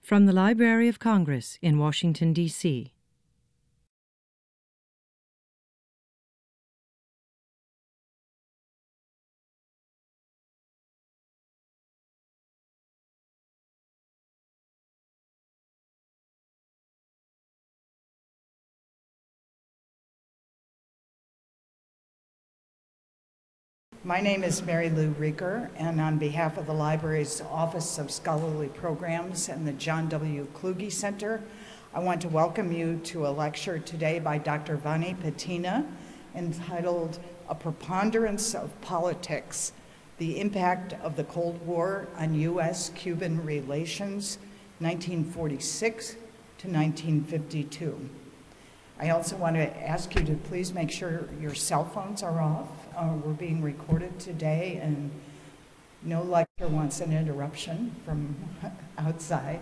From the Library of Congress in Washington, D.C. My name is Mary Lou Rieker, and on behalf of the library's Office of Scholarly Programs and the John W. Kluge Center, I want to welcome you to a lecture today by Dr. Vani Pettinà entitled A Preponderance of Politics, the Impact of the Cold War on U.S.-Cuban Relations, 1946 to 1952. I also want to ask you to please make sure your cell phones are off. We're being recorded today, and no lecturer wants an interruption from outside.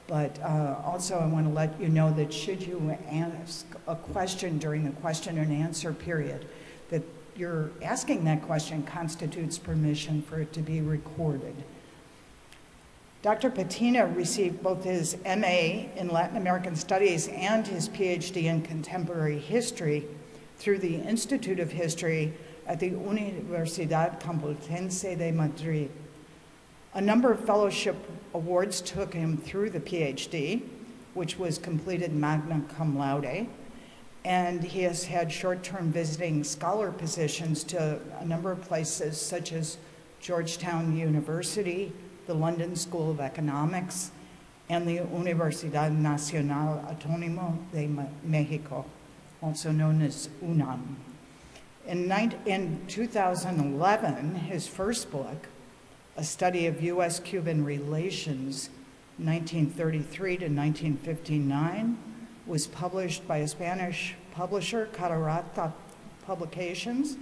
But also I want to let you know that should you ask a question during the question and answer period, that you're asking that question constitutes permission for it to be recorded. Dr. Pettinà received both his MA in Latin American Studies and his PhD in Contemporary History through the Institute of History at the Universidad Complutense de Madrid. A number of fellowship awards took him through the PhD, which was completed magna cum laude, and he has had short-term visiting scholar positions to a number of places such as Georgetown University, the London School of Economics, and the Universidad Nacional Autónoma de México, also known as UNAM. In 2011, his first book, A Study of U.S.-Cuban Relations, 1933 to 1959, was published by a Spanish publisher, Catarata Publications.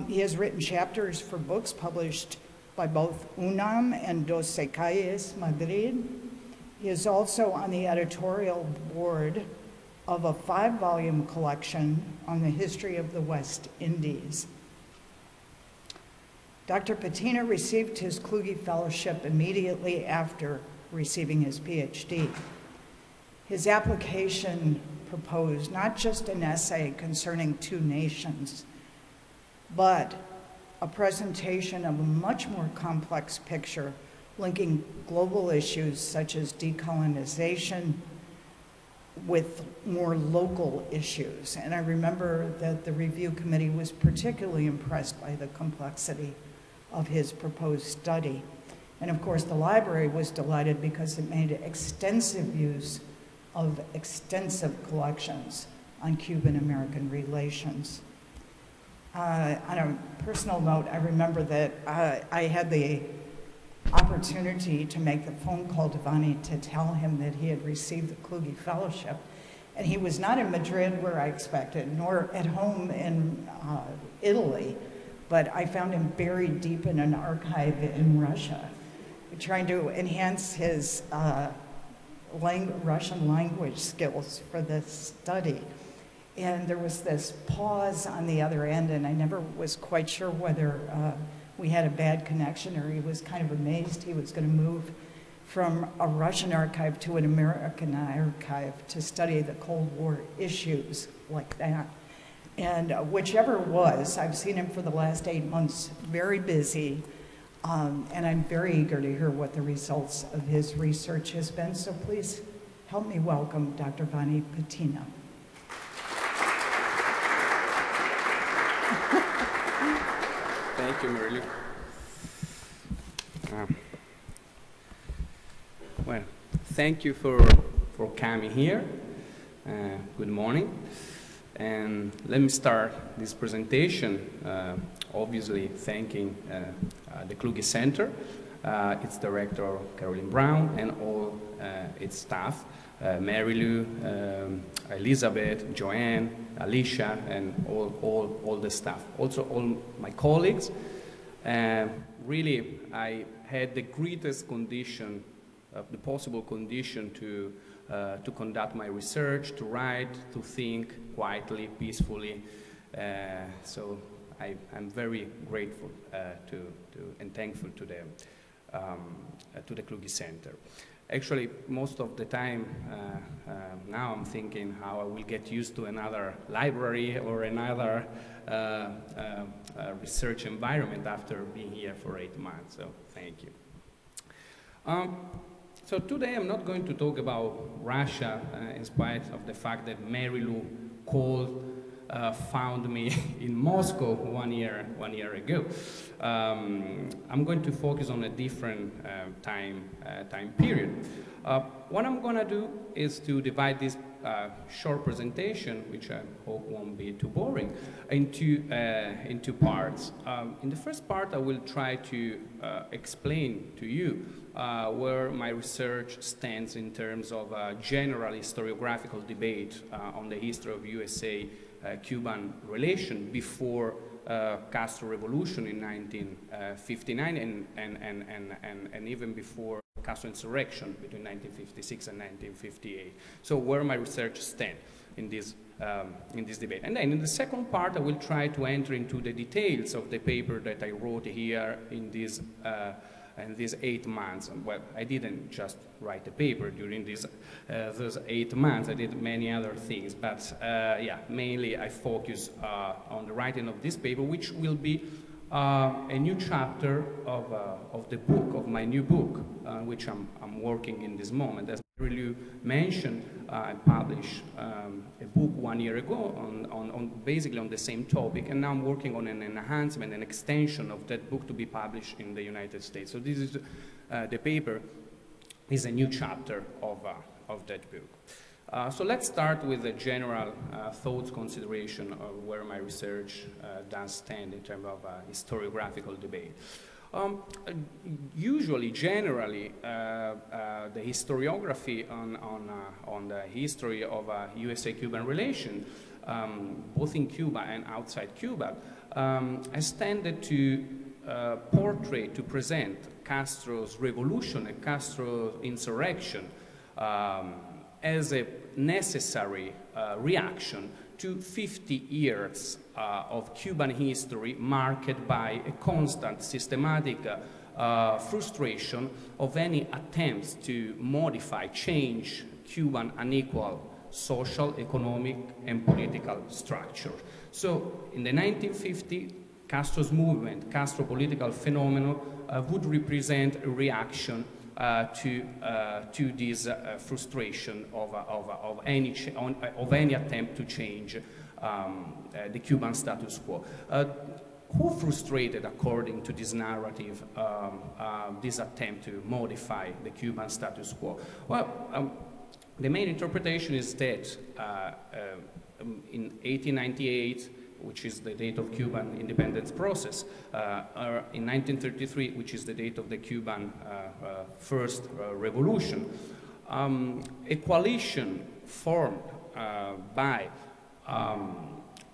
He has written chapters for books published by both UNAM and Dos Calles, Madrid. He is also on the editorial board of a 5-volume collection on the history of the West Indies. Dr. Pettinà received his Kluge Fellowship immediately after receiving his PhD. His application proposed not just an essay concerning two nations, but a presentation of a much more complex picture linking global issues such as decolonization with more local issues. And I remember that the review committee was particularly impressed by the complexity of his proposed study. And of course, the library was delighted because it made extensive use of extensive collections on Cuban-American relations. On a personal note, I remember that I had the opportunity to make the phone call to Vani to tell him that he had received the Kluge Fellowship. And he was not in Madrid where I expected, nor at home in Italy, but I found him buried deep in an archive in Russia, trying to enhance his Russian language skills for this study. And there was this pause on the other end, and I never was quite sure whether we had a bad connection or he was kind of amazed he was going to move from a Russian archive to an American archive to study the Cold War issues like that. And whichever it was, I've seen him for the last 8 months, very busy, and I'm very eager to hear what the results of his research has been. So please help me welcome Dr. Vani Pettinà. Thank you, Mary Lou. Well, thank you for coming here. Good morning. And let me start this presentation, obviously thanking the Kluge Center, its director, Caroline Brown, and all its staff, Mary Lou, Elizabeth, Joanne, Alicia, and all the staff. Also all my colleagues. Really, I had the greatest condition, the possible condition to conduct my research, to write, to think quietly, peacefully. So I'm very grateful and thankful to the Kluge Center. Actually, most of the time, now I'm thinking how I will get used to another library or another research environment after being here for 8 months, so thank you. So today I'm not going to talk about Russia, in spite of the fact that Mary Lou found me in Moscow one year ago. I'm going to focus on a different time period. What I'm going to do is to divide this short presentation, which I hope won't be too boring, into parts. In the first part, I will try to explain to you where my research stands in terms of general historiographical debate on the history of USA-Cuban relation before Castro revolution in 1959 and even before Castro insurrection between 1956 and 1958. So where my research stands in this debate. And then in the second part, I will try to enter into the details of the paper that I wrote here in these 8 months. Well, I didn't just write a paper during those 8 months. I did many other things, but yeah, mainly I focus on the writing of this paper, which will be a new chapter of the book, of my new book, which I'm working in this moment. As Mary Lou mentioned, I published a book 1 year ago basically on the same topic, and now I'm working on an enhancement, an extension of that book to be published in the United States. So this is the paper is a new chapter of that book. So let's start with the general thoughts consideration of where my research does stand in terms of historiographical debate. Usually, generally, the historiography on the history of USA-Cuban relation, both in Cuba and outside Cuba, has tended to portray, to present Castro's revolution and Castro's insurrection as a necessary reaction to 50 years of Cuban history marked by a constant, systematic frustration of any attempts to modify, change Cuban unequal social, economic, and political structure. So in the 1950s, Castro's movement, Castro political phenomenon would represent a reaction to this frustration of any attempt to change the Cuban status quo. Who frustrated, according to this narrative, this attempt to modify the Cuban status quo? Well, the main interpretation is that in 1898, which is the date of Cuban independence process, or in 1933, which is the date of the Cuban first revolution, a coalition formed by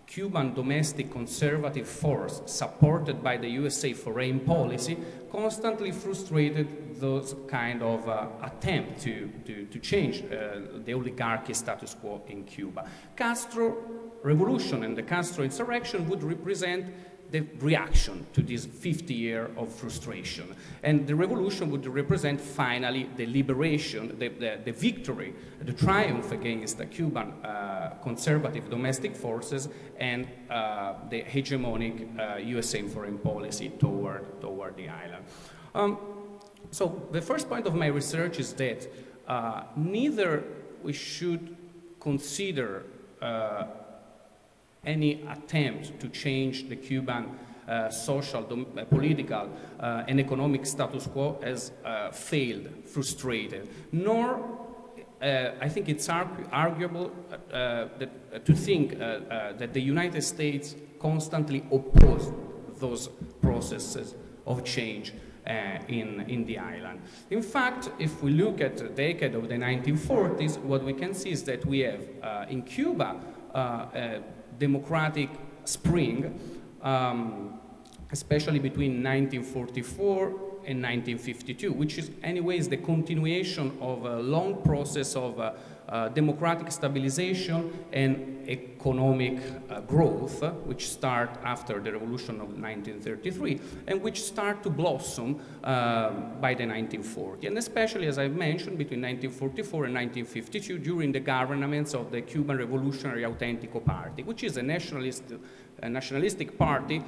Cuban domestic conservative force supported by the USA foreign policy constantly frustrated those kind of attempt to change the oligarchy status quo in Cuba. Castro revolution and the Castro insurrection would represent the reaction to this 50 years of frustration. And the revolution would represent finally the liberation, the victory, the triumph against the Cuban conservative domestic forces and the hegemonic USA foreign policy toward the island. So the first point of my research is that neither we should consider any attempt to change the Cuban social, political, and economic status quo has failed, frustrated, nor I think it's arguable to think that the United States constantly opposed those processes of change in the island. In fact, if we look at the decade of the 1940s, what we can see is that we have in Cuba democratic spring, especially between 1944 and 1952, which is anyways the continuation of a long process of democratic stabilization and economic growth, which start after the revolution of 1933 and which start to blossom by the 1940s, and especially, as I've mentioned, between 1944 and 1952 during the governments of the Cuban Revolutionary Auténtico Party, which is a nationalistic party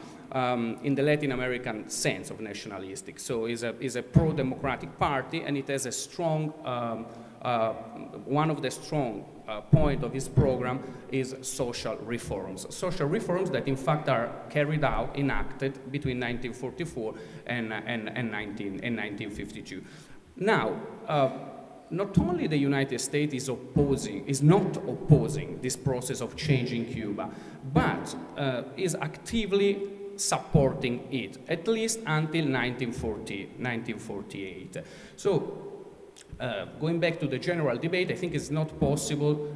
in the Latin American sense of nationalistic. So is a pro-democratic party, and it has a strong one of the strong point of his program is social reforms. Social reforms that in fact are carried out, enacted between 1944 and 1952. Now, not only the United States is not opposing this process of change in Cuba, but is actively supporting it, at least until 1948. So, going back to the general debate, I think it's not possible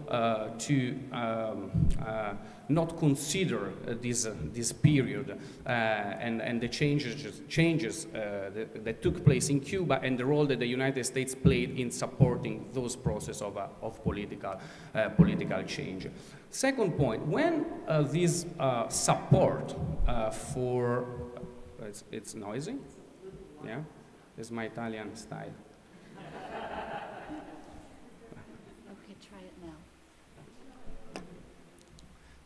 to not consider this period and the changes that took place in Cuba and the role that the United States played in supporting those processes of political change. Second point, when this support for, it's noisy, yeah, it's my Italian style. Okay, try it now.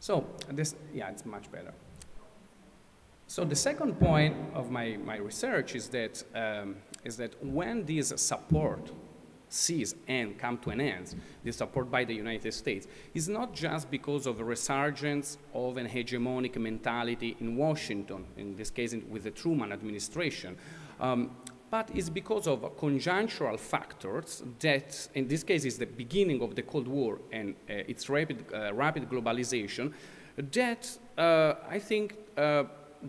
So this, yeah, it's much better. So the second point of my research is that when this support cease and come to an end, the support by the United States, is not just because of a resurgence of an hegemonic mentality in Washington, in this case with the Truman administration, but it's because of conjunctural factors that, in this case, is the beginning of the Cold War and its rapid globalization, that I think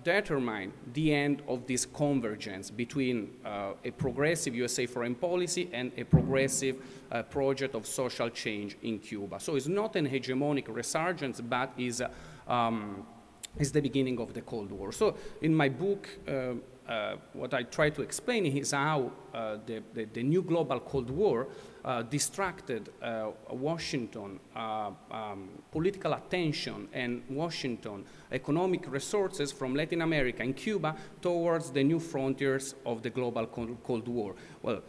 determine the end of this convergence between a progressive USA foreign policy and a progressive project of social change in Cuba. So it's not an hegemonic resurgence, but is the beginning of the Cold War. So in my book, what I try to explain is how the new global Cold War distracted Washington political attention and Washington economic resources from Latin America and Cuba towards the new frontiers of the global Cold War. Well,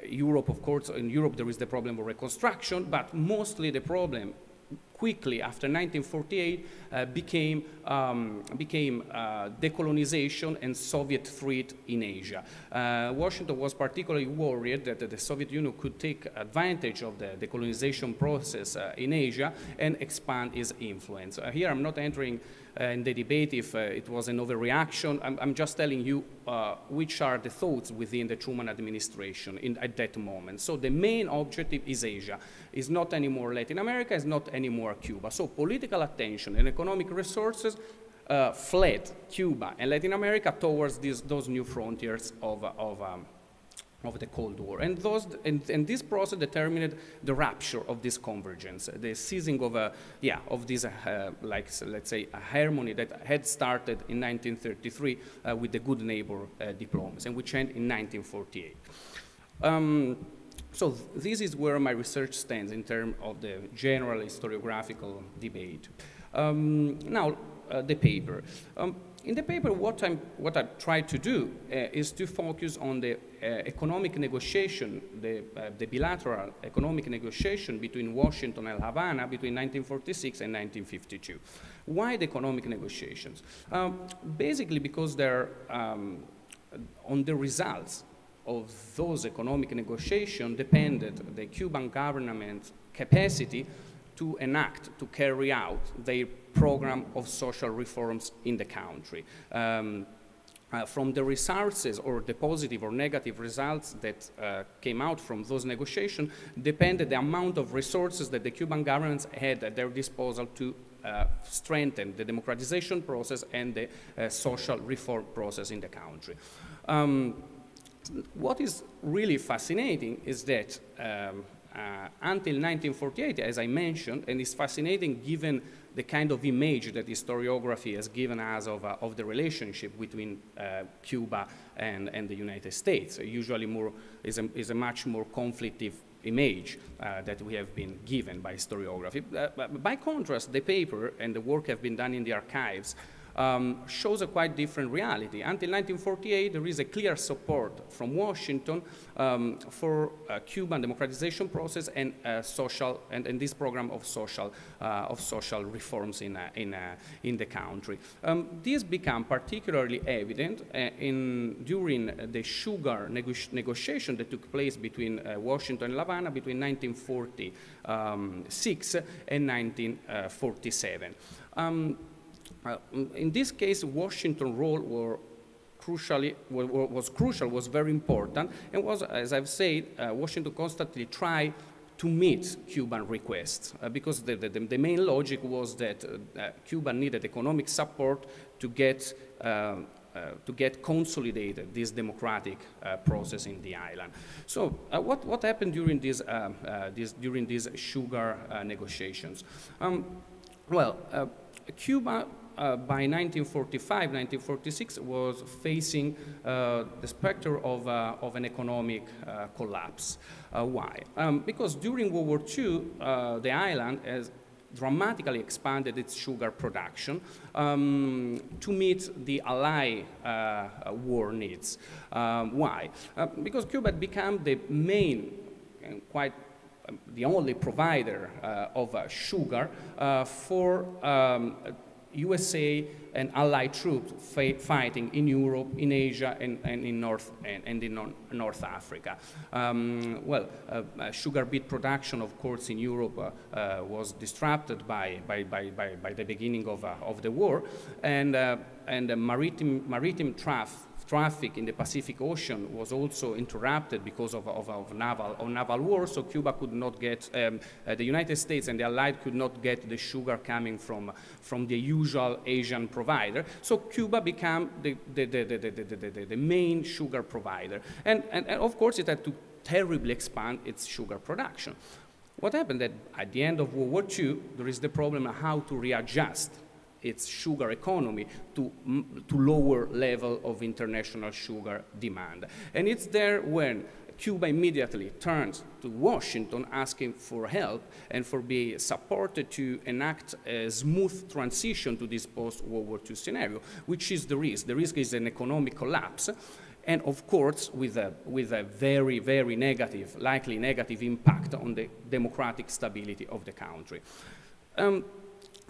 Europe, of course, in Europe there is the problem of reconstruction, but mostly the problem quickly after 1948 became decolonization and Soviet threat in Asia. Washington was particularly worried that the Soviet Union could take advantage of the decolonization process in Asia and expand its influence. Here I'm not entering in the debate if it was an overreaction. I'm just telling you which are the thoughts within the Truman administration at that moment. So the main objective is Asia. It's not anymore Latin America, it's not anymore Cuba. So political attention and economic resources fled Cuba and Latin America towards those new frontiers of the Cold War. And this process determined the rupture of this convergence, the ceasing of this, like, let's say, a harmony that had started in 1933 with the good neighbor diplomacy, and which ended in 1948. So this is where my research stands in terms of the general historiographical debate. Now, the paper. In the paper, what I try to do is to focus on the economic negotiation, the bilateral economic negotiation between Washington and Havana between 1946 and 1952. Why the economic negotiations? Basically because they're on the results of those economic negotiations depended the Cuban government's capacity to enact, to carry out their program of social reforms in the country. From the resources or the positive or negative results that came out from those negotiations depended the amount of resources that the Cuban governments had at their disposal to strengthen the democratization process and the social reform process in the country. What is really fascinating is that until 1948, as I mentioned, and it's fascinating given the kind of image that historiography has given us of the relationship between Cuba and the United States. Usually is a much more conflictive image that we have been given by historiography. By contrast, the paper and the work have been done in the archives shows a quite different reality. Until 1948, there is a clear support from Washington for Cuban democratization process and and this program of social reforms in the country. This became particularly evident during the sugar negotiation that took place between Washington and Havana between 1946 and 1947. In this case, Washington's role was very important, and was, as I've said, Washington constantly tried to meet Cuban requests because the main logic was that Cuba needed economic support to get consolidated this democratic process in the island. So what happened during these sugar negotiations? Cuba by 1945, 1946 was facing the specter of an economic collapse. Why? Because during World War II, the island has dramatically expanded its sugar production to meet the Allied war needs. Why? Because Cuba had become the main and the only provider of sugar for USA and Allied troops fighting in Europe, in Asia, and in North Africa. Sugar beet production, of course, in Europe was disrupted by the beginning of the war, and maritime traffic in the Pacific Ocean was also interrupted because of naval war, so Cuba could not get, the United States and the Allied could not get the sugar coming from the usual Asian provider, so Cuba became the main sugar provider. And of course it had to terribly expand its sugar production. What happened that at the end of World War II, there is the problem of how to readjust its sugar economy to lower level of international sugar demand. And it's there when Cuba immediately turns to Washington asking for help and for being supported to enact a smooth transition to this post-World War II scenario, which is the risk. The risk is an economic collapse, and of course with a very, very negative, likely negative impact on the democratic stability of the country.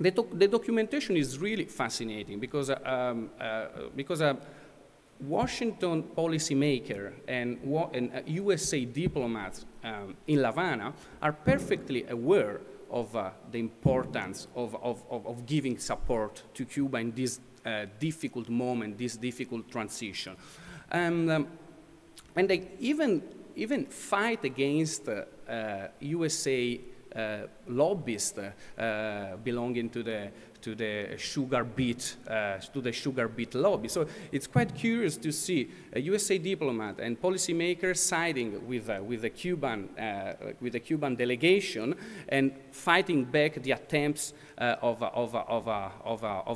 The documentation is really fascinating because Washington policymaker and USA diplomats in Havana are perfectly aware of the importance of giving support to Cuba in this difficult moment, this difficult transition. And they even fight against USA lobbyists belonging to the sugar beet lobby. So it's quite curious to see a USA diplomat and policymakers siding with the Cuban delegation and fighting back the attempts of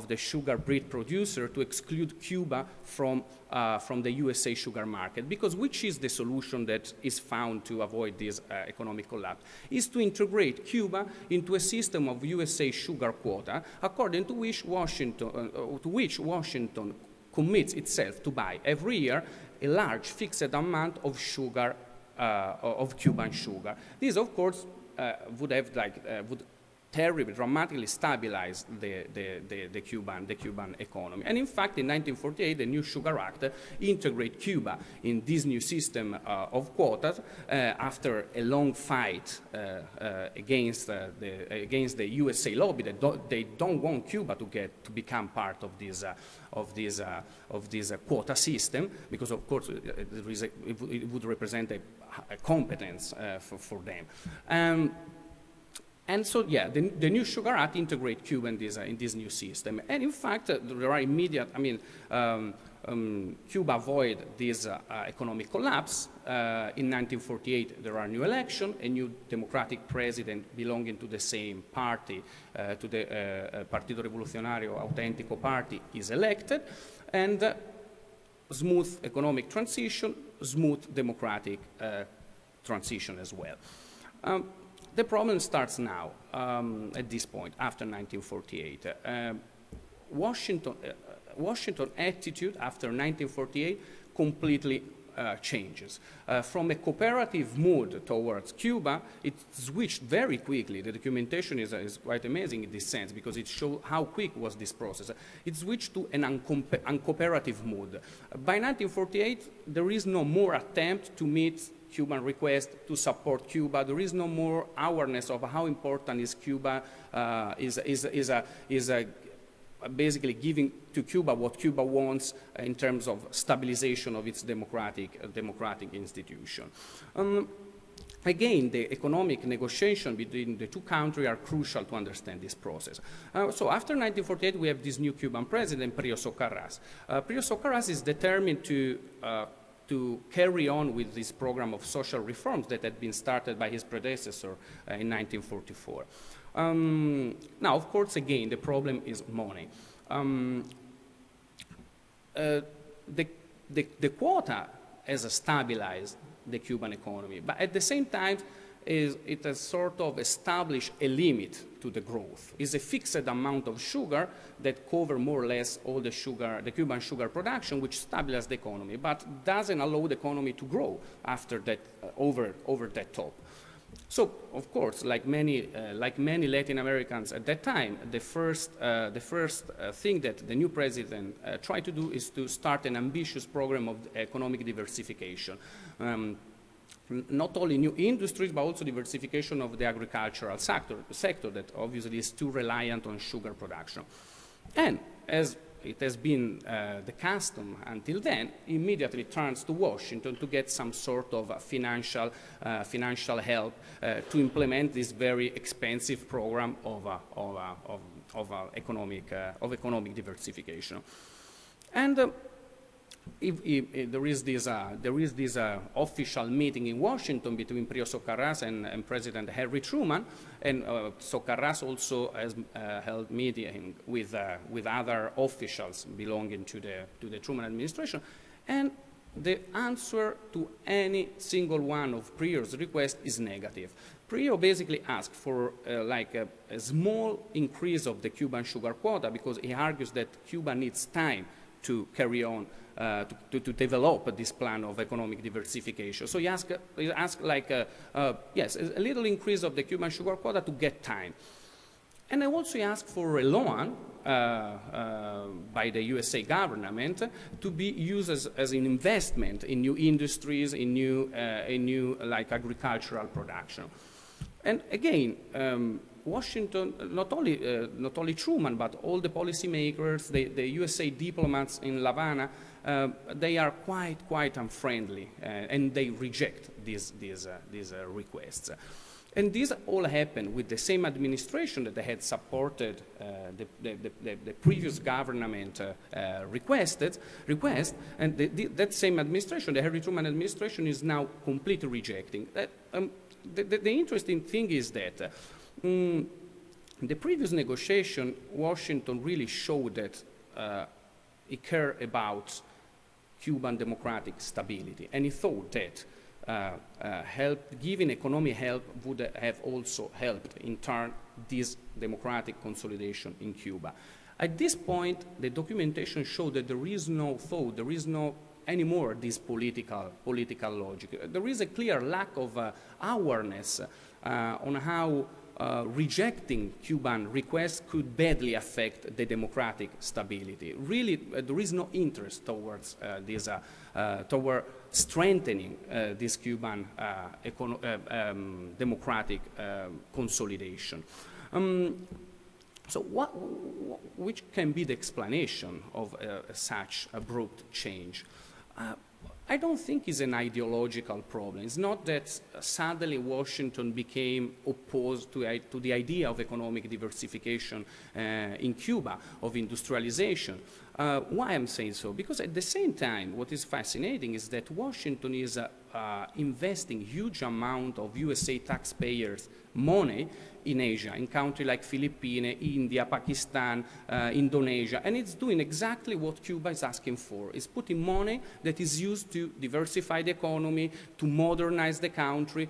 the sugar beet producer to exclude Cuba from the USA sugar market. Because which is the solution that is found to avoid this economic collapse? Is to integrate Cuba into a system of USA sugar quota, according to which Washington commits itself to buy every year a large fixed amount of sugar, of Cuban sugar. This, of course, would terribly, dramatically stabilize the Cuban economy. And in fact, in 1948, the new Sugar Act integrated Cuba in this new system of quotas after a long fight against the USA lobby that they don't want Cuba to become part of this quota system, because of course it would represent a competence for them. And so, yeah, the new Sugar Act integrates Cuba in this new system. And in fact, there are immediate, Cuba avoided this economic collapse. In 1948, there are new elections, a new democratic president belonging to the same party, to the Partito Rivoluzionario Autentico Party, is elected, and smooth economic transition, smooth democratic transition as well. The problem starts now, at this point, after 1948. Washington attitude after 1948 completely changes. From a cooperative mood towards Cuba, it switched very quickly. The documentation is quite amazing in this sense because it shows how quick was this process. It switched to an uncooperative mood. By 1948, there is no more attempt to meet Cuban request to support Cuba. There is no more awareness of how important is Cuba, basically giving to Cuba what Cuba wants in terms of stabilization of its democratic institution. Again, the economic negotiation between the two countries are crucial to understand this process. So after 1948, we have this new Cuban president, Prio Socarrás. Prio Socarrás is determined to carry on with this program of social reforms that had been started by his predecessor in 1944. Now, of course, again, the problem is money. The quota has stabilized the Cuban economy, but at the same time, it has sort of established a limit to the growth. It's a fixed amount of sugar that covers more or less all the Cuban sugar production, which stabilizes the economy, but doesn't allow the economy to grow after that, over that top. So, of course, like many Latin Americans at that time, the first thing that the new president tried to do is to start an ambitious program of economic diversification. Not only new industries, but also diversification of the agricultural sector that obviously is too reliant on sugar production. And as it has been the custom until then, immediately turns to Washington to get some sort of financial help to implement this very expensive program of economic diversification. And there is this official meeting in Washington between Prio Socarrás and President Harry Truman, and Socarrás also has held meeting with other officials belonging to the Truman administration, and the answer to any single one of Prio's requests is negative. Prio basically asked for like a small increase of the Cuban sugar quota because he argues that Cuba needs time to carry on, to develop this plan of economic diversification. So he asked like, yes, a little increase of the Cuban sugar quota to get time. And I also asked for a loan by the USA government to be used as an investment in new industries, in new like agricultural production. And again, Washington, not only Truman, but all the policymakers, the USA diplomats in La Habana, they are quite unfriendly, and they reject these requests. And this all happened with the same administration that they had supported the previous government request, and that same administration, the Harry Truman administration, is now completely rejecting. The interesting thing is that the previous negotiation, Washington really showed that he cared about Cuban democratic stability, and he thought that giving economic help would have also helped, in turn, this democratic consolidation in Cuba. At this point, the documentation showed that there is no thought, there is no anymore this political logic. There is a clear lack of awareness on how rejecting Cuban requests could badly affect the democratic stability. Really, there is no interest towards toward strengthening this Cuban democratic consolidation. So which can be the explanation of such abrupt change? I don't think it's an ideological problem. It's not that suddenly Washington became opposed to the idea of economic diversification in Cuba, of industrialization. Why I'm saying so? Because at the same time, what is fascinating is that Washington is investing huge amount of USA taxpayers' money in Asia, in countries like Philippines, India, Pakistan, Indonesia, and it's doing exactly what Cuba is asking for. It's putting money that is used to diversify the economy, to modernize the country.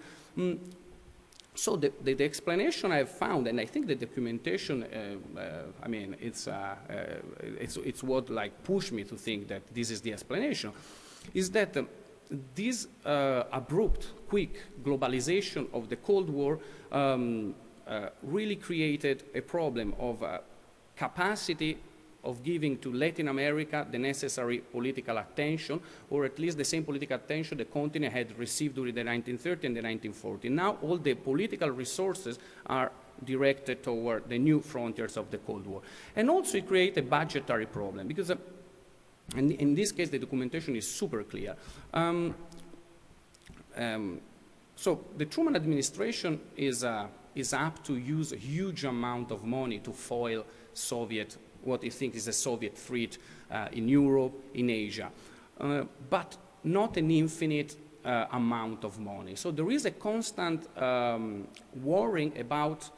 So the explanation I have found, and I think the documentation, I mean, it's what like pushed me to think that this is the explanation, is that this abrupt, quick globalization of the Cold War really created a problem of capacity of giving to Latin America the necessary political attention, or at least the same political attention the continent had received during the 1930s and the 1940s. Now all the political resources are directed toward the new frontiers of the Cold War. And also it created a budgetary problem, because in this case the documentation is super clear. So the Truman administration is up to use a huge amount of money to foil Soviet, what he thinks is a Soviet threat in Europe, in Asia, but not an infinite amount of money. So there is a constant worrying about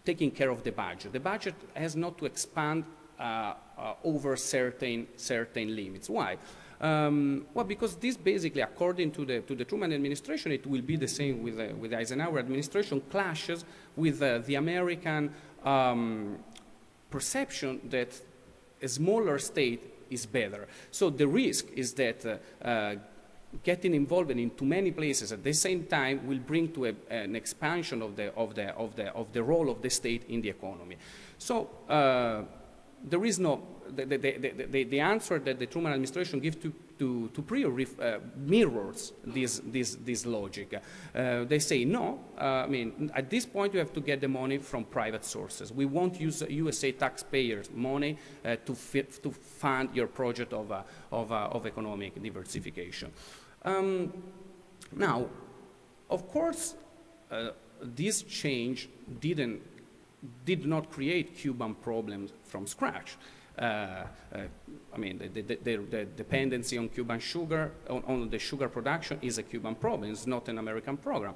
taking care of the budget. The budget has not to expand over certain limits. Why? Well, because this basically, according to the Truman administration, it will be the same with the Eisenhower administration, clashes with the American perception that a smaller state is better. So the risk is that getting involved in too many places at the same time will bring to an expansion of the role of the state in the economy. So there is no, the answer that the Truman administration gives to Prior mirrors this logic. They say, no, I mean, at this point you have to get the money from private sources. We won't use USA taxpayers' money to fund your project of economic diversification. Now, of course, this change did not create Cuban problems from scratch. I mean, the dependency on Cuban sugar, on the sugar production, is a Cuban problem. It's not an American problem.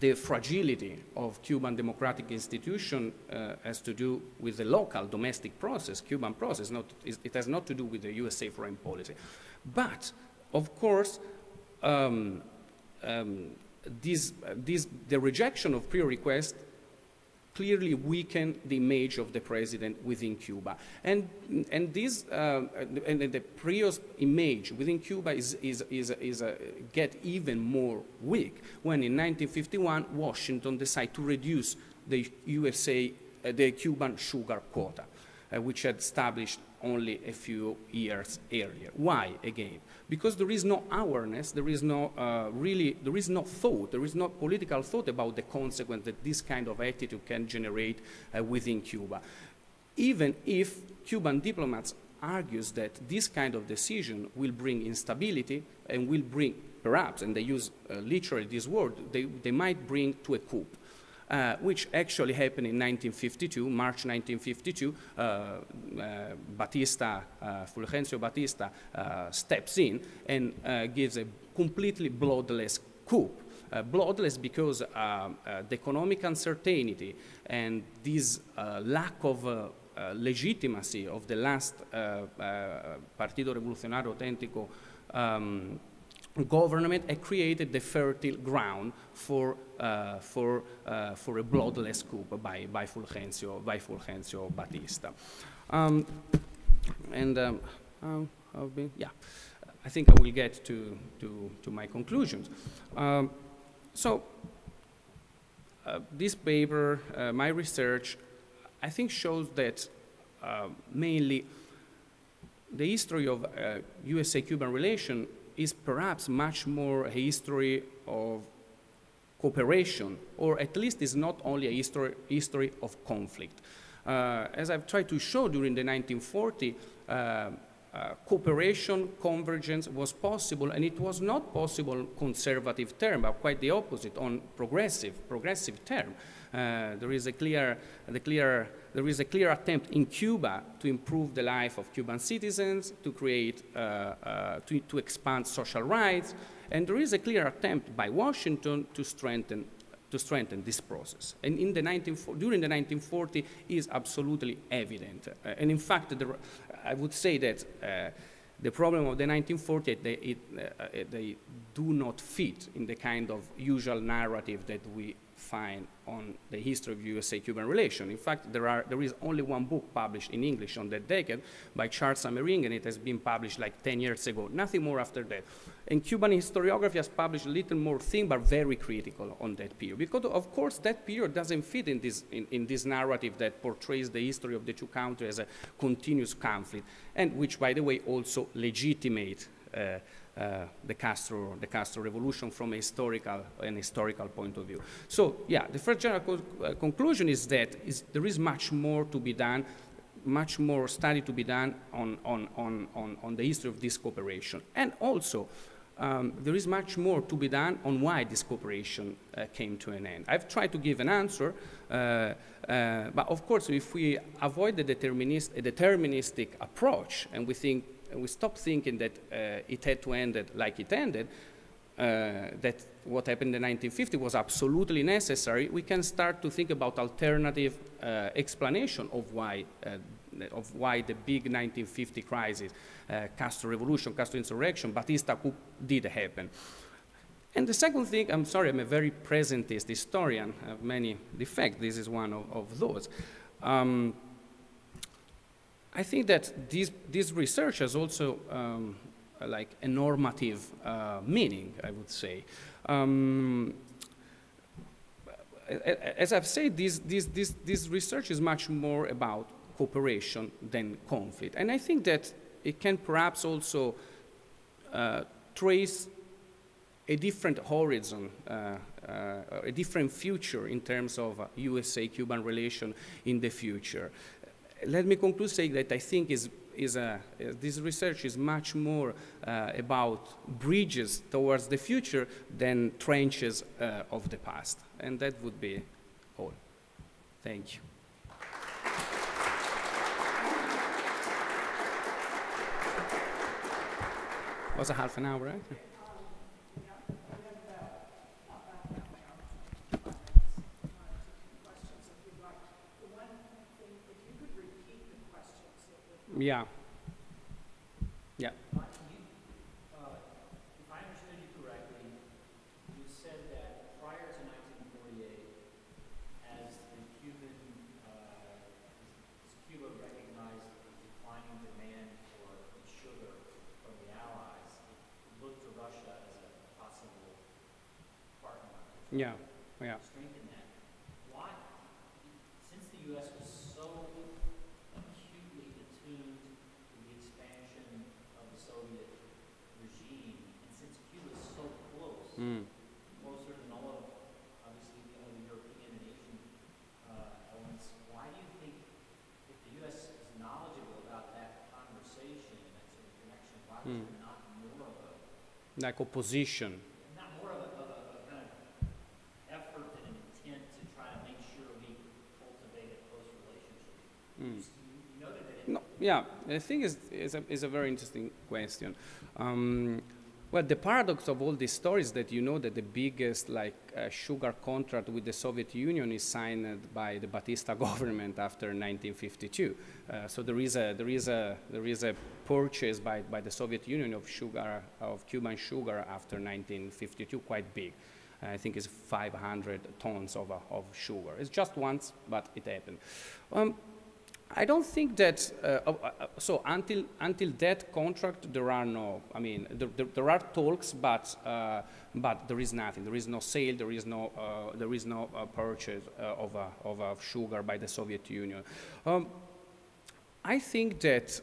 The fragility of Cuban democratic institution has to do with the local domestic process, Cuban process. It has not to do with the USA foreign policy. But, of course, the rejection of Prior request clearly weakened the image of the president within Cuba, and the Prior's image within Cuba get even more weak when in 1951 Washington decided to reduce the Cuban sugar quota, which had established only a few years earlier. Why again? Because there is no awareness, there is no thought, there is no political thought about the consequence that this kind of attitude can generate within Cuba. Even if Cuban diplomats argues that this kind of decision will bring instability and will bring, perhaps, and they use literally this word, they might bring to a coup. Which actually happened in 1952, March 1952. Fulgencio Batista steps in and gives a completely bloodless coup. Bloodless because the economic uncertainty and this lack of legitimacy of the last Partido Revolucionario Auténtico government had created the fertile ground for a bloodless coup by Fulgencio Batista. Yeah, I think I will get to my conclusions. This paper, my research, I think shows that mainly the history of USA-Cuban relation is perhaps much more a history of cooperation, or at least is not only a history of conflict. As I've tried to show during the 1940s, cooperation, convergence was possible, and it was not possible conservative term, but quite the opposite, on progressive term. There is a clear attempt in Cuba to improve the life of Cuban citizens, to create, to expand social rights, and there is a clear attempt by Washington to strengthen this process. And in the during the 1940s is absolutely evident. And in fact, I would say that the problem of the 1940s, they do not fit in the kind of usual narrative that we find on the history of USA-Cuban relation. In fact, there is only one book published in English on that decade by Charles Summering, and it has been published like 10 years ago, nothing more after that. And Cuban historiography has published a little more thing, but very critical on that period. Because, of course, that period doesn't fit in this narrative that portrays the history of the two countries as a continuous conflict, and which, by the way, also legitimate the Castro revolution from an historical point of view. So, yeah, the first general conclusion is that there is much more to be done, much more study to be done on the history of this cooperation. And also, there is much more to be done on why this cooperation came to an end. I've tried to give an answer, but of course, if we avoid the deterministic approach and we stop thinking that it had to end like it ended, that what happened in the 1950s was absolutely necessary, we can start to think about alternative explanation of why the big 1950 crisis, Castro revolution, Castro insurrection, Batista coup did happen. And the second thing, I'm sorry, I'm a very presentist historian, I have many defects, this is one of those. I think that this research has also like a normative meaning, I would say. As I've said, this research is much more about cooperation than conflict. And I think that it can perhaps also trace a different horizon, a different future in terms of USA-Cuban relation in the future. Let me conclude saying that I think this research is much more about bridges towards the future than trenches of the past. And that would be all. Thank you. Was a half an hour, right? Yeah. Yeah. If I understood you correctly, you said that prior to 1948, as Cuba recognized the declining demand for sugar from the Allies, it looked to Russia as a possible partner. Yeah. Yeah. Strengthen that. Why? Since the U.S. was so acutely attuned to the expansion of the Soviet regime, and since Cuba is so close, closer than all of, obviously, the other European and Asian elements, why do you think, if the U.S. is knowledgeable about that conversation and that sort of connection, why was there not more of a... Like opposition. Not more of a kind of effort and an intent to try to make sure we cultivate a close relationship? You noted that No, yeah, I think is a very interesting question. Well, the paradox of all these stories that you know that the biggest sugar contract with the Soviet Union is signed by the Batista government after 1952. So there is a purchase by the Soviet Union of sugar, of Cuban sugar after 1952, quite big. I think it's 500 tons of sugar. It's just once, but it happened. I don't think that, so until that contract, there are no, I mean, there are talks, but there is nothing. There is no sale, there is no purchase of sugar by the Soviet Union. I think that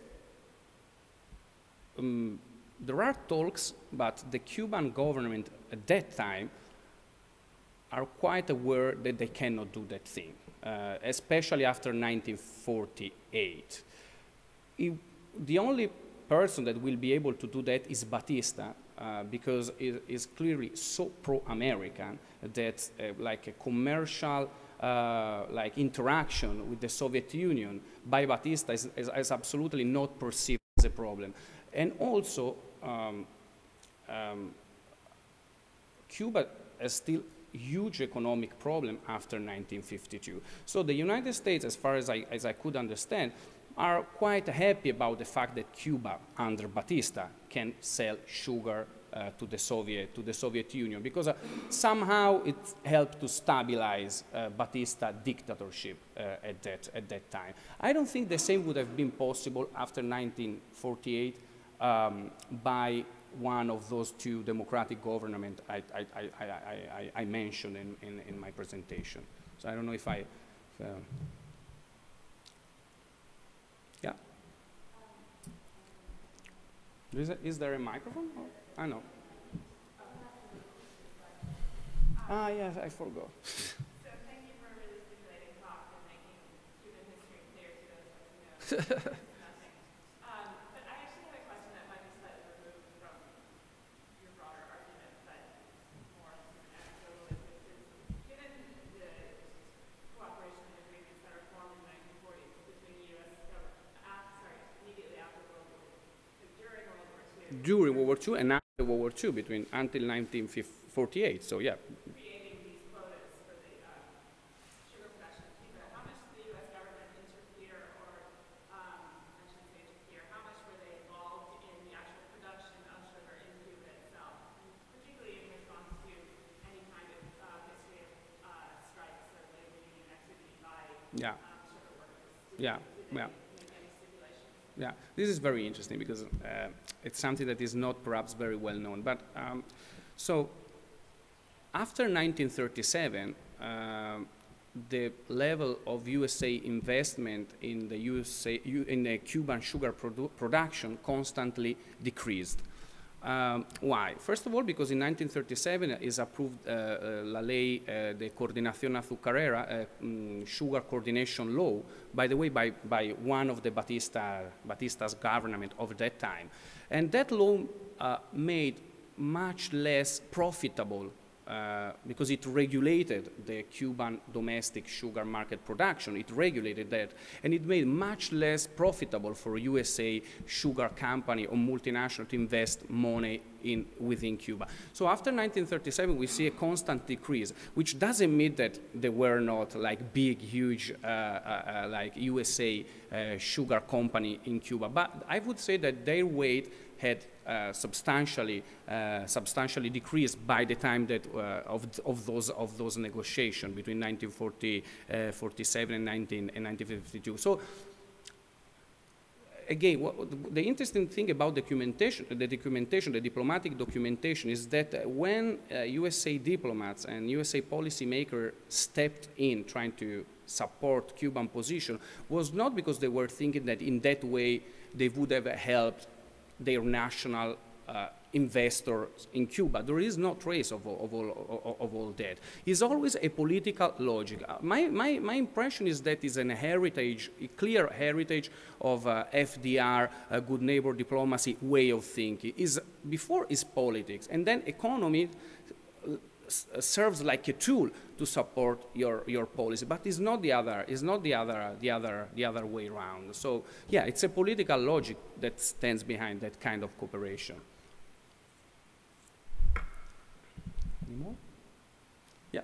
there are talks, but the Cuban government at that time are quite aware that they cannot do that thing. Especially after 1948. the only person that will be able to do that is Batista, because it is clearly so pro-American that like a commercial like interaction with the Soviet Union by Batista is absolutely not perceived as a problem. And also, Cuba has still huge economic problem after 1952. So the United States, as far as I could understand, are quite happy about the fact that Cuba, under Batista, can sell sugar to the Soviet Union, because somehow it helped to stabilize Batista dictatorship at that time. I don't think the same would have been possible after 1948 by one of those two democratic governments I mentioned in my presentation. So I don't know if I... yeah. Is there a microphone? Oh, I know. Ah, yes, I forgot. So thank you for a really stimulating talk and making Cuban history clear to those of us who know nothing. But I actually have a question that might be slightly removed from your broader argument, but more anecdotal, which is, given the cooperation and agreements that are formed in the 1940s between the U.S. government, immediately after World War II, during World War II. During World War II and after World War II, until 1948, so yeah. Creating these quotas for the sugar production in Cuba, how much did the U.S. government interfere, or I shouldn't say interfere, how much were they involved in the actual production of sugar in Cuba itself, particularly in response to any kind of history of strikes or labor union activity by sugar workers? Yeah, yeah. Yeah, this is very interesting because it's something that is not perhaps very well known. But so after 1937, the level of USA investment in the Cuban sugar production constantly decreased. Why? First of all, because in 1937 is approved La Ley de Coordinación Azucarera, sugar coordination law, by the way, by one of the Batista's government of that time. And that law made much less profitable because it regulated the Cuban domestic sugar market production. It regulated that, and it made much less profitable for USA sugar company or multinational to invest money within Cuba. So after 1937, we see a constant decrease, which doesn't mean that there were not like big, huge, like USA sugar company in Cuba, but I would say that their weight had substantially decreased by the time that of those negotiations between 1947 and 1952. So again, the interesting thing about the diplomatic documentation, is that when USA diplomats and USA policymakers stepped in trying to support Cuban position, was not because they were thinking that in that way they would have helped their national investors in Cuba. There is no trace of all that. It's always a political logic. My impression is that it's a clear heritage of FDR, good neighbor diplomacy way of thinking. Before is politics, and then economy serves like a tool to support your policy, but it's not the other way around. So yeah, it's a political logic that stands behind that kind of cooperation. Any more? Yeah.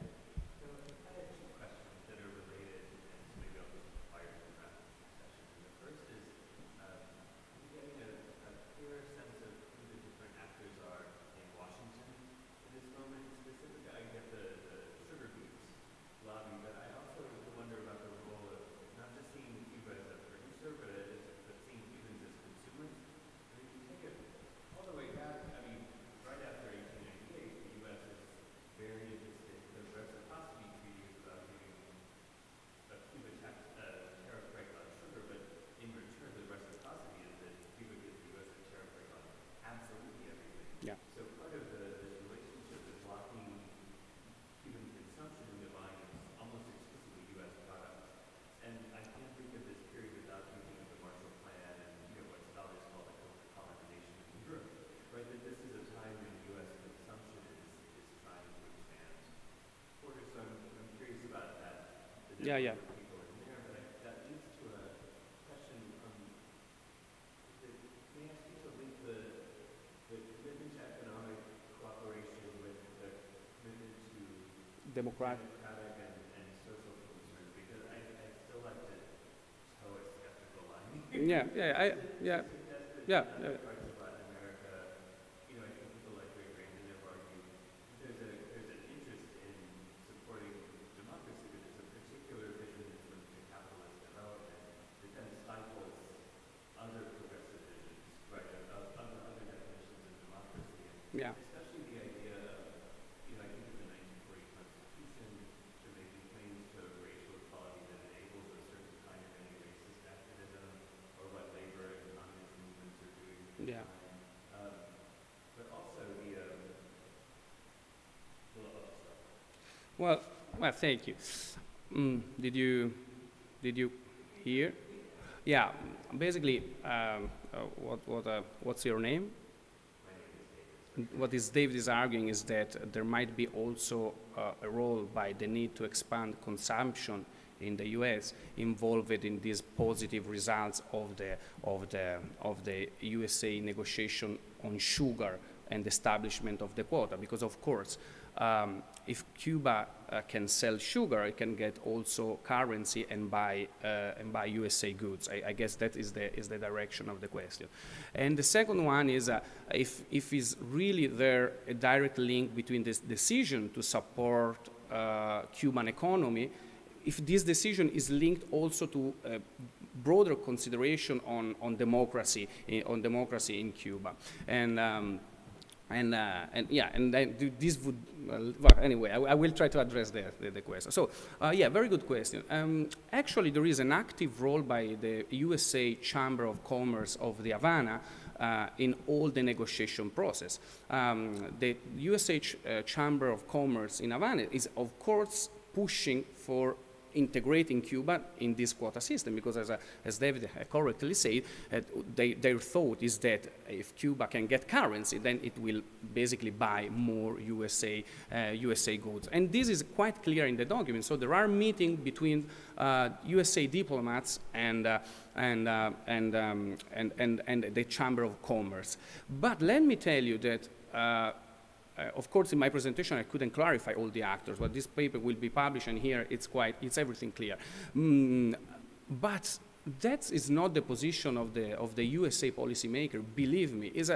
Yeah, yeah. Democratic and social concerns, because I still like to toe a skeptical line. Parts of Latin America, you know, I think people like Greg Grandin have argued there's an interest in supporting democracy, but there's a particular vision that's linked to capitalist development that then stifles other progressive visions, right, other definitions of democracy. Yeah. Especially the idea of, you know, I think of the 1940 Constitution, there may be claims to racial equality that enables a certain kind of anti-racist activism, or what labor and communist movements are doing. Yeah. But also the well, thank you. Did you hear? Yeah. Basically, what's your name? What David is arguing is that there might be also a role by the need to expand consumption in the U.S. involved in these positive results of the USA negotiation on sugar and establishment of the quota. Because of course, if Cuba can sell sugar, it can get also currency and buy USA goods. I guess that is the direction of the question. And the second one is if is really there a direct link between this decision to support Cuban economy, if this decision is linked also to a broader consideration on democracy in Cuba. And then this would, well, anyway, I will try to address the question. So, yeah, very good question. Actually, there is an active role by the USA Chamber of Commerce of the Havana in all the negotiation process. The USA Chamber of Commerce in Havana is, of course, pushing for integrating Cuba in this quota system, because as David correctly said, their thought is that if Cuba can get currency, then it will basically buy more USA goods. And this is quite clear in the document. So there are meetings between USA diplomats and the Chamber of Commerce. But let me tell you that of course, in my presentation, I couldn't clarify all the actors, but this paper will be published, and here it's everything clear. But that is not the position of the USA policymaker. Believe me, is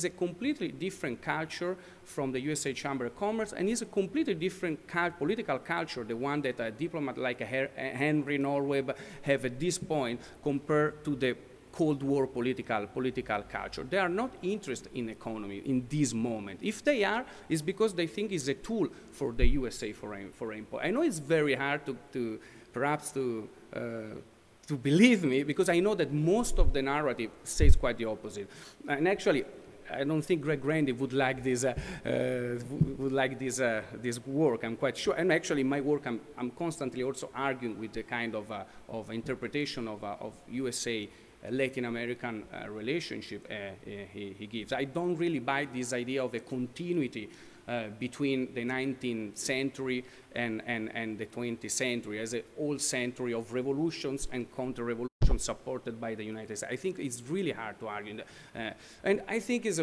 a completely different culture from the USA Chamber of Commerce, and is a completely different political culture, the one that a diplomat like Henry Norweb have at this point compared to the Cold War political culture. They are not interested in economy in this moment. If they are, it's because they think it's a tool for the USA foreign policy. I know it's very hard to believe me, because I know that most of the narrative says quite the opposite. And actually, I don't think Greg Grandin would like this work. I'm quite sure. And actually, in my work, I'm constantly also arguing with the kind of interpretation of USA Latin American relationship he gives. I don't really buy this idea of a continuity between the 19th century and the 20th century as a whole century of revolutions and counter-revolutions supported by the United States. I think it's really hard to argue. And I think is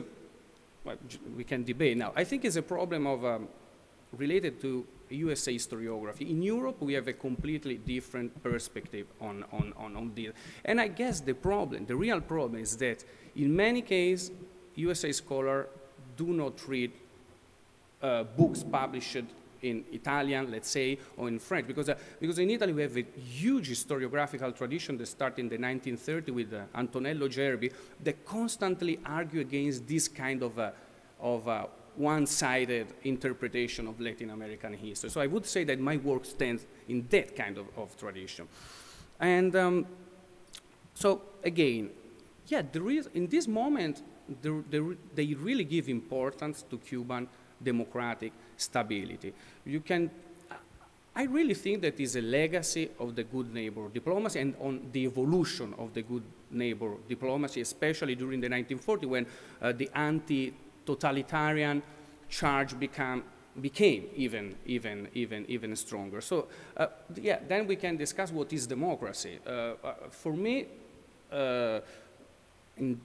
well, we can debate now. I think it's a problem of related to USA historiography. In Europe, we have a completely different perspective on this. And I guess the real problem is that in many cases, USA scholars do not read books published in Italian, let's say, or in French, because in Italy we have a huge historiographical tradition that started in the 1930s with Antonello Gerbi, that constantly argue against this kind of one-sided interpretation of Latin American history. So I would say that my work stands in that kind of tradition. And so again, yeah, in this moment, they really give importance to Cuban democratic stability. I really think that is a legacy of the good neighbor diplomacy and on the evolution of the good neighbor diplomacy, especially during the 1940s when the anti-totalitarian charge became became even stronger. So yeah, then we can discuss what is democracy. For me, in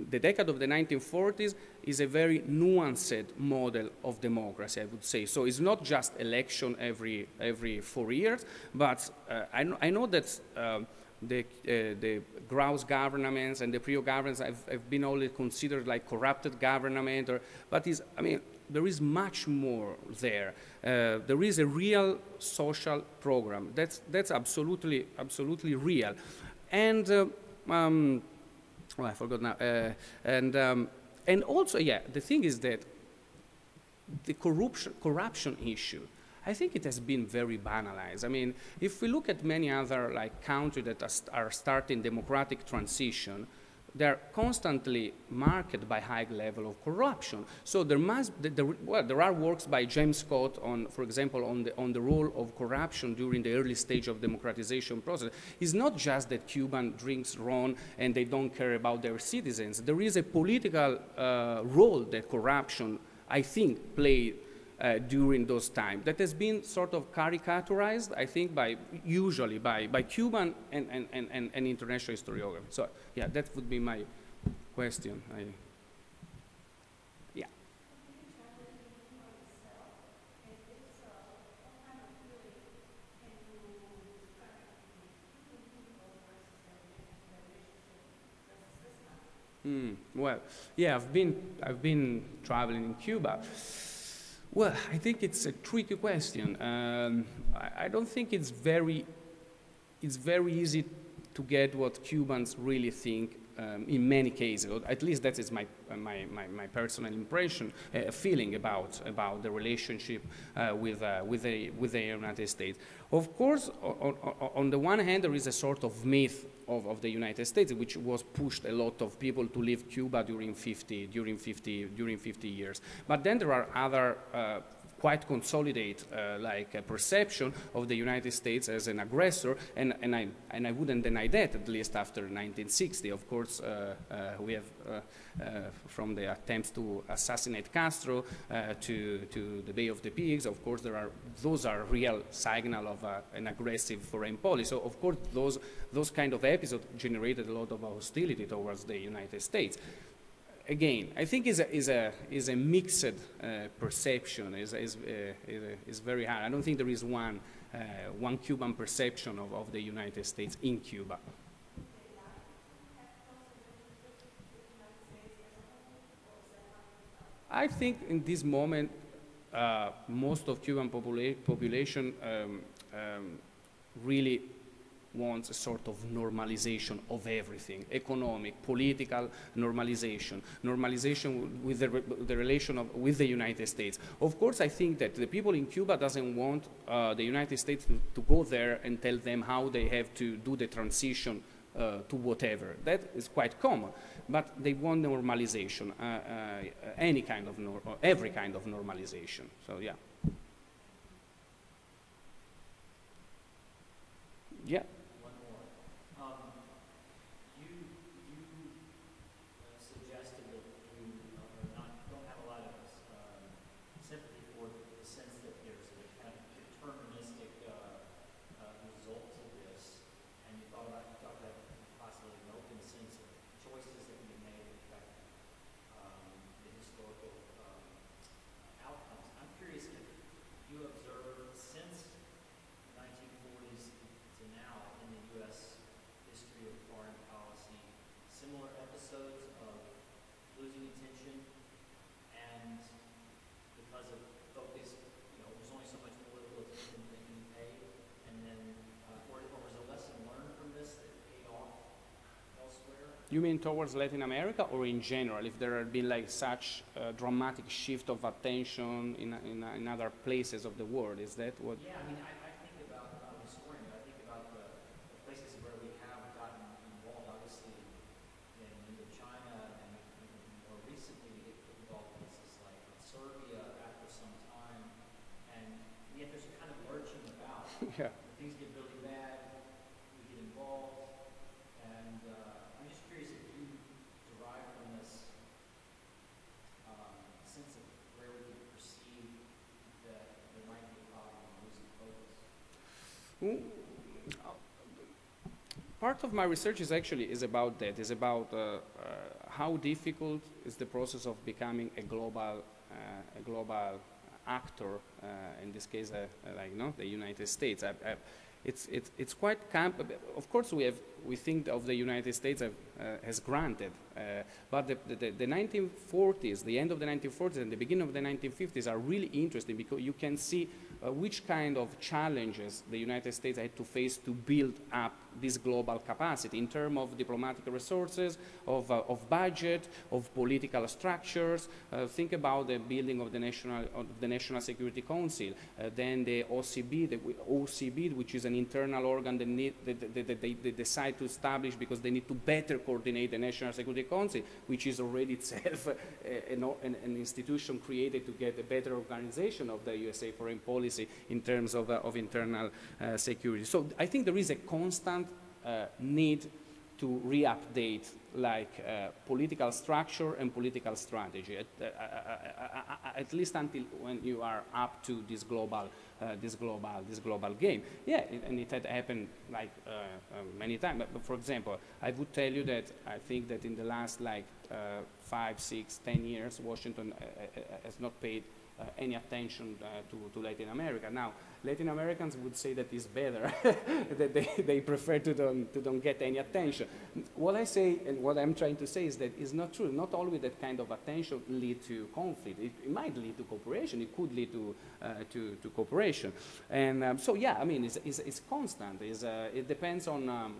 the decade of the 1940s is a very nuanced model of democracy, I would say. So it's not just election every 4 years, but I know that the grouse governments and the PRIO governments have been always considered like corrupted government, but I mean, there is much more there. There is a real social program. That's absolutely real. And I forgot now. And also, yeah, the thing is that the corruption issue, I think it has been very banalized. I mean, if we look at many other like countries that are starting democratic transition, they're constantly marked by high level of corruption. So there are works by James Scott on, for example, on the role of corruption during the early stage of democratization process. It's not just that Cuban drinks rum and they don't care about their citizens. There is a political role that corruption, I think, played during those times that has been sort of caricaturized, I think, usually by Cuban and international historiography. So yeah, that would be my question. Yeah. Well, yeah, I've been traveling in Cuba. Well, I think it's a tricky question. I don't think it's very easy to get what Cubans really think in many cases. Or at least that is my personal impression, feeling about the relationship with the United States. Of course, on the one hand, there is a sort of myth of the United States, which was pushed a lot of people to leave Cuba during 50 years. But then there are other quite consolidate perception of the United States as an aggressor, and I wouldn't deny that, at least after 1960. Of course, we have from the attempts to assassinate Castro to the Bay of the Pigs. Of course, those are real signal of an aggressive foreign policy. So of course, those kind of episodes generated a lot of hostility towards the United States. Again, I think is a mixed perception. Is very hard. I don't think there is one Cuban perception of the United States in Cuba. I think in this moment, most of Cuban population really wants a sort of normalization of everything, economic, political normalization with the relation with the United States. Of course, I think that the people in Cuba doesn't want the United States to go there and tell them how they have to do the transition to whatever. That is quite common, but they want normalization, every kind of normalization. So yeah. Yeah. You mean towards Latin America or in general, if there had been like such a dramatic shift of attention in other places of the world? Is that what? Yeah, I mean, I think about, I'm a historian, but I think about the places where we have gotten involved, obviously in Indochina, and more recently we get involved in places like Serbia after some time, and yet there's a kind of lurching about. Yeah. Things get really bad, we get involved. And I'm just curious if you derive from this sense of where we can perceive Mm, Part of my research is about that, is about how difficult is the process of becoming a global actor, in this case, like the United States. It's quite of course, we think of the United States as granted, but the 1940s, the end of the 1940s and the beginning of the 1950s are really interesting because you can see which kind of challenges the United States had to face to build up this global capacity in terms of diplomatic resources, of budget, of political structures. Think about the building of the National Security Council, then the OCB, which is an internal organ that they decide to establish because they need to better coordinate the National Security Council, which is already itself an institution created to get a better organization of the USA foreign policy in terms of internal security. So I think there is a constant need to re-update political structure and political strategy, at least until when you are up to this global game. Yeah, and it had happened many times. But for example, I would tell you that I think that in the last 5, 6, 10 years, Washington has not paid any attention to Latin America. Now, Latin Americans would say that it's better, that they prefer to don't get any attention. What I say and what I'm trying to say is that it's not true. Not always that kind of attention lead to conflict. It might lead to cooperation. It could lead to cooperation. And so yeah, I mean, it's constant. It depends on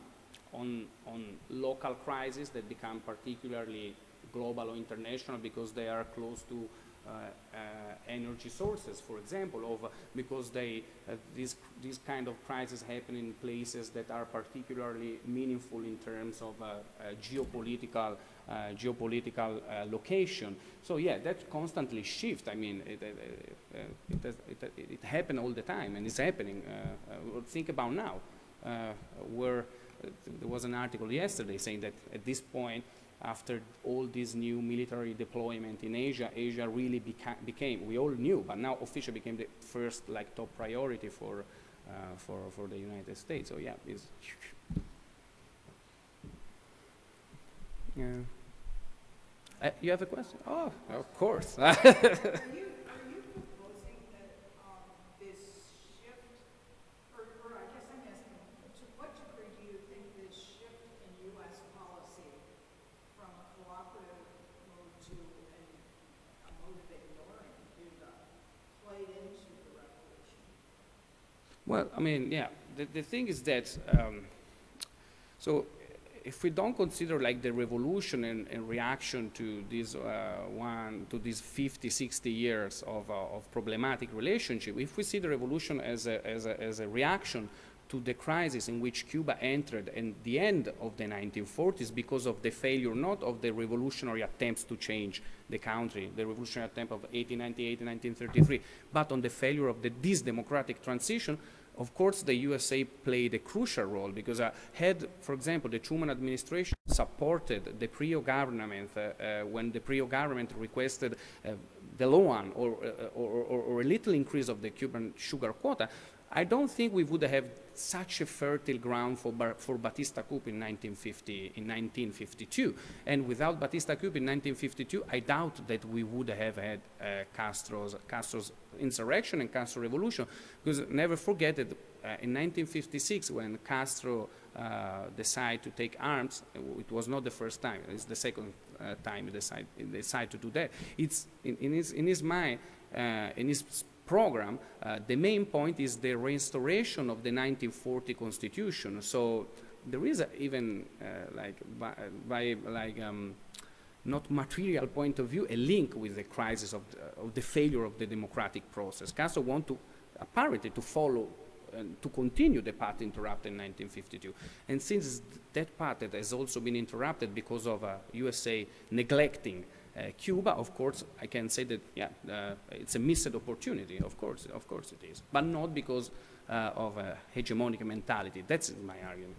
local crises that become particularly global or international because they are close to energy sources, for example, because these kind of crises happen in places that are particularly meaningful in terms of geopolitical location. So yeah, that constantly shifts. I mean, it happens all the time, and it's happening. Think about now, where there was an article yesterday saying that at this point, after all this new military deployment in Asia, Asia really became, we all knew, but now officially became the first top priority for the United States. So yeah, it's you have a question? Oh, of course. Are you proposing that this shift, or I guess I'm asking, to what degree do you think this shift in U.S. policy from a cooperative mode to a mode of ignoring Cuba played into the revolution? Well, I mean, yeah, the thing is that, so if we don't consider the revolution and reaction to this these 50, 60 years of problematic relationship, if we see the revolution as a reaction to the crisis in which Cuba entered and the end of the 1940s because of the failure not of the revolutionary attempts to change the country, the revolutionary attempt of 1898 and 1933, but on the failure of this democratic transition. Of course, the USA played a crucial role because had, for example, the Truman administration supported the PRIO government when the PRIO government requested the loan or a little increase of the Cuban sugar quota, I don't think we would have such a fertile ground for Batista coup in 1952. And without Batista coup in 1952, I doubt that we would have had Castro's insurrection and Castro revolution. Because never forget that in 1956, when Castro decided to take arms, it was not the first time. It's the second time he decided to do that. It's in his mind, in his program, the main point is the restoration of the 1940 Constitution. So there is even not material point of view, a link with the crisis of the failure of the democratic process. Castro wanted to apparently to follow and to continue the path interrupted in 1952. And since that path has also been interrupted because of USA neglecting Cuba, of course, I can say that, yeah, it's a missed opportunity, of course it is, but not because of a hegemonic mentality. That's my argument.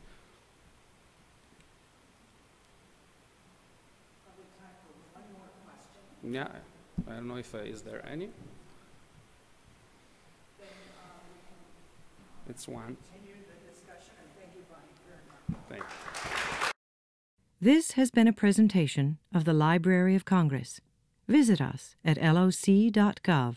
Probably time for one more question. Yeah, I don't know if, is there any? Then It's one. continue Thank you. This has been a presentation of the Library of Congress. Visit us at loc.gov.